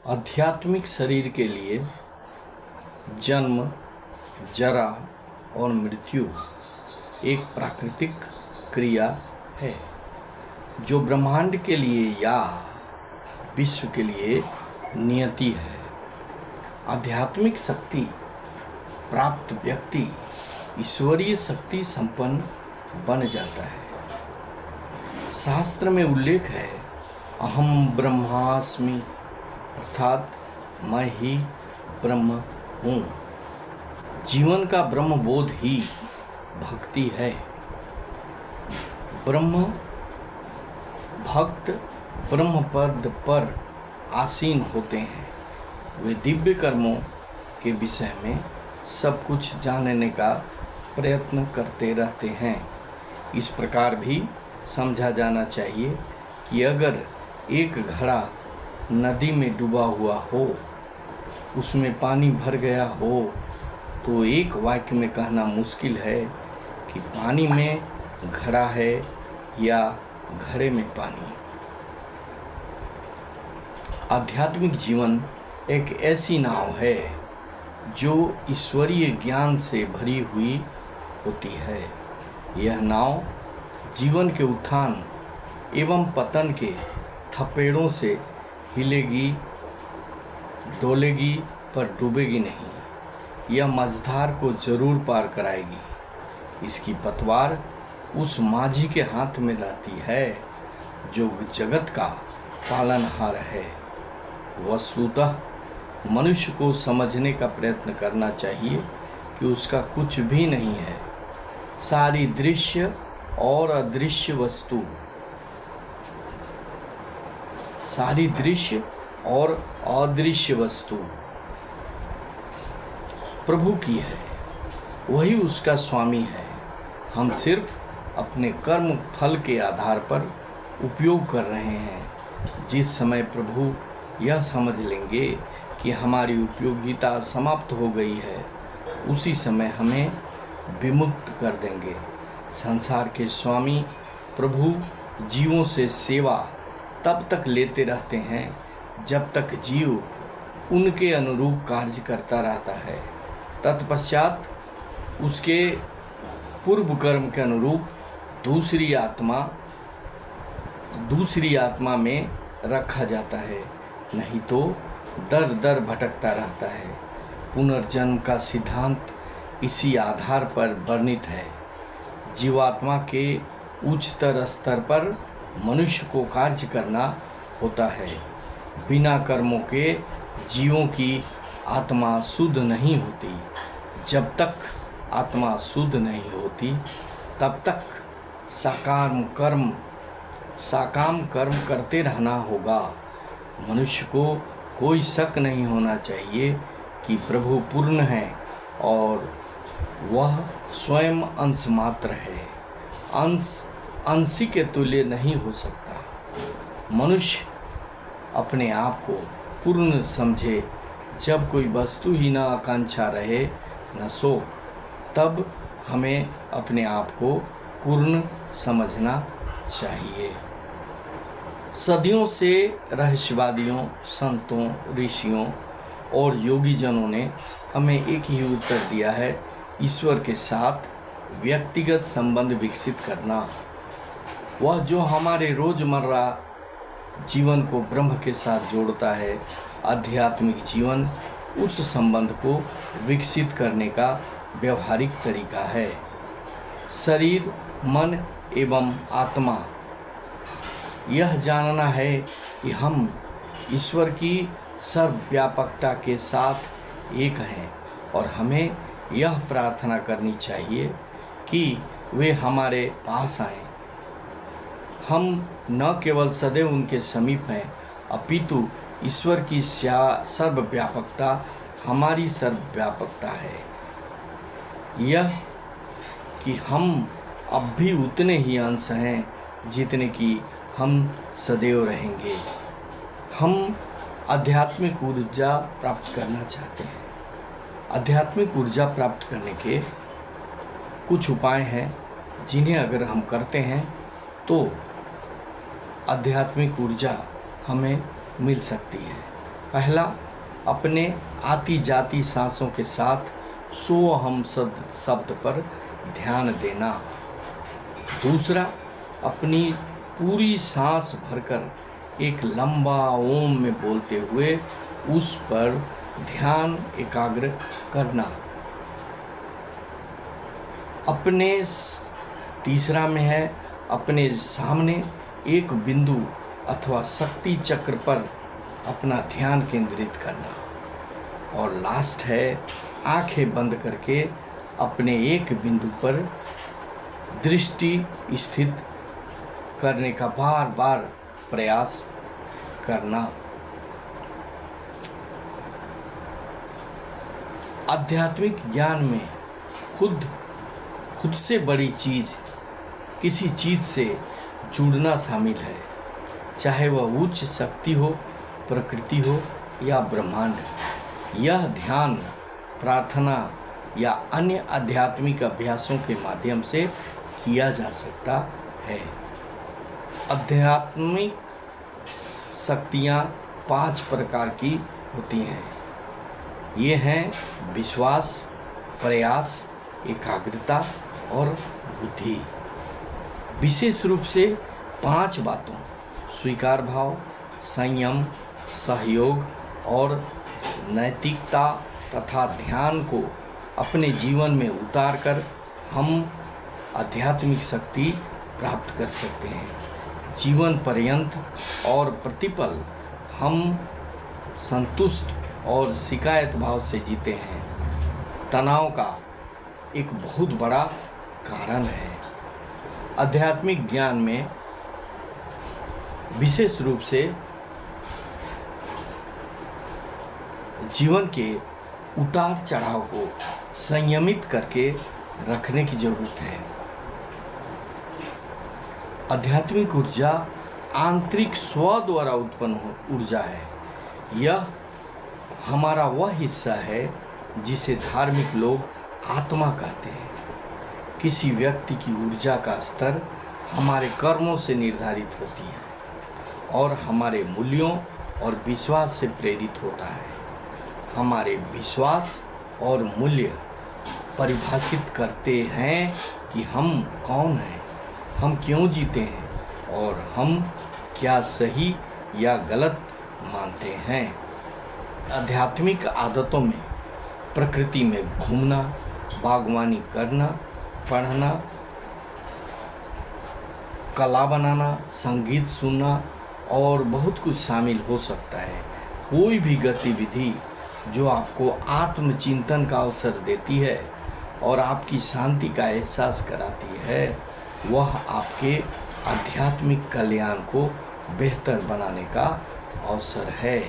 आध्यात्मिक शरीर के लिए जन्म, जरा और मृत्यु एक प्राकृतिक क्रिया है जो ब्रह्मांड के लिए या विश्व के लिए नियति है। आध्यात्मिक शक्ति प्राप्त व्यक्ति ईश्वरीय शक्ति संपन्न बन जाता है। शास्त्र में उल्लेख है, अहम ब्रह्मास्मि, अर्थात मैं ही ब्रह्म हूँ। जीवन का ब्रह्म बोध ही भक्ति है। ब्रह्म भक्त ब्रह्म पद पर आसीन होते हैं। वे दिव्य कर्मों के विषय में सब कुछ जानने का प्रयत्न करते रहते हैं। इस प्रकार भी समझा जाना चाहिए कि अगर एक घड़ा नदी में डूबा हुआ हो, उसमें पानी भर गया हो, तो एक वाक्य में कहना मुश्किल है कि पानी में घड़ा है या घड़े में पानी। आध्यात्मिक जीवन एक ऐसी नाव है जो ईश्वरीय ज्ञान से भरी हुई होती है। यह नाव जीवन के उत्थान एवं पतन के थपेड़ों से हिलेगी, डोलेगी, पर डूबेगी नहीं। यह मझधार को जरूर पार कराएगी। इसकी पतवार उस माझी के हाथ में रहती है जो जगत का पालनहार है। वस्तुतः मनुष्य को समझने का प्रयत्न करना चाहिए कि उसका कुछ भी नहीं है। सारी दृश्य और अदृश्य वस्तु, सारी दृश्य और अदृश्य वस्तु प्रभु की है, वही उसका स्वामी है। हम सिर्फ अपने कर्म फल के आधार पर उपयोग कर रहे हैं। जिस समय प्रभु यह समझ लेंगे कि हमारी उपयोगिता समाप्त हो गई है, उसी समय हमें विमुक्त कर देंगे। संसार के स्वामी प्रभु जीवों से सेवा तब तक लेते रहते हैं जब तक जीव उनके अनुरूप कार्य करता रहता है। तत्पश्चात उसके पूर्व कर्म के अनुरूप दूसरी आत्मा में रखा जाता है, नहीं तो दर दर भटकता रहता है। पुनर्जन्म का सिद्धांत इसी आधार पर वर्णित है। जीवात्मा के उच्चतर स्तर पर मनुष्य को कार्य करना होता है। बिना कर्मों के जीवों की आत्मा शुद्ध नहीं होती। जब तक आत्मा शुद्ध नहीं होती, तब तक साकाम कर्म करते रहना होगा। मनुष्य को कोई शक नहीं होना चाहिए कि प्रभु पूर्ण है और वह स्वयं अंश मात्र है। अंशी के तुल्य नहीं हो सकता। मनुष्य अपने आप को पूर्ण समझे। जब कोई वस्तु ही न आकांक्षा रहे न शोक, तब हमें अपने आप को पूर्ण समझना चाहिए। सदियों से रहस्यवादियों, संतों, ऋषियों और योगी जनों ने हमें एक ही उत्तर दिया है, ईश्वर के साथ व्यक्तिगत संबंध विकसित करना। वह जो हमारे रोजमर्रा जीवन को ब्रह्म के साथ जोड़ता है। आध्यात्मिक जीवन उस संबंध को विकसित करने का व्यवहारिक तरीका है। शरीर, मन एवं आत्मा यह जानना है कि हम ईश्वर की सर्वव्यापकता के साथ एक हैं और हमें यह प्रार्थना करनी चाहिए कि वे हमारे पास आएं। हम न केवल सदैव उनके समीप हैं, अपितु ईश्वर की सर्वव्यापकता हमारी सर्वव्यापकता है। यह कि हम अब भी उतने ही अंश हैं जितने कि हम सदैव रहेंगे। हम आध्यात्मिक ऊर्जा प्राप्त करना चाहते हैं। आध्यात्मिक ऊर्जा प्राप्त करने के कुछ उपाय हैं जिन्हें अगर हम करते हैं तो आध्यात्मिक ऊर्जा हमें मिल सकती है। पहला, अपने आती जाती सांसों के साथ सोहम शब्द पर ध्यान देना। दूसरा, अपनी पूरी सांस भरकर एक लंबा ओम में बोलते हुए उस पर ध्यान एकाग्र करना। तीसरा में है अपने सामने एक बिंदु अथवा शक्ति चक्र पर अपना ध्यान केंद्रित करना। और लास्ट है आंखें बंद करके अपने एक बिंदु पर दृष्टि स्थित करने का बार बार प्रयास करना। आध्यात्मिक ज्ञान में खुद से बड़ी चीज, किसी चीज से जुड़ना शामिल है, चाहे वह उच्च शक्ति हो, प्रकृति हो या ब्रह्मांड। यह ध्यान, प्रार्थना या अन्य आध्यात्मिक अभ्यासों के माध्यम से किया जा सकता है। आध्यात्मिक शक्तियाँ 5 प्रकार की होती हैं। ये हैं विश्वास, प्रयास, एकाग्रता और बुद्धि। विशेष रूप से 5 बातों, स्वीकार भाव, संयम, सहयोग और नैतिकता तथा ध्यान को अपने जीवन में उतारकर हम आध्यात्मिक शक्ति प्राप्त कर सकते हैं। जीवन पर्यंत और प्रतिपल हम संतुष्ट और शिकायत भाव से जीते हैं। तनाव का एक बहुत बड़ा कारण है। आध्यात्मिक ज्ञान में विशेष रूप से जीवन के उतार चढ़ाव को संयमित करके रखने की जरूरत है। आध्यात्मिक ऊर्जा आंतरिक स्व द्वारा उत्पन्न ऊर्जा है। यह हमारा वह हिस्सा है जिसे धार्मिक लोग आत्मा कहते हैं। किसी व्यक्ति की ऊर्जा का स्तर हमारे कर्मों से निर्धारित होती है और हमारे मूल्यों और विश्वास से प्रेरित होता है। हमारे विश्वास और मूल्य परिभाषित करते हैं कि हम कौन हैं, हम क्यों जीते हैं और हम क्या सही या गलत मानते हैं। आध्यात्मिक आदतों में प्रकृति में घूमना, बागवानी करना, पढ़ना, कला बनाना, संगीत सुनना और बहुत कुछ शामिल हो सकता है। कोई भी गतिविधि जो आपको आत्मचिंतन का अवसर देती है और आपकी शांति का एहसास कराती है, वह आपके आध्यात्मिक कल्याण को बेहतर बनाने का अवसर है।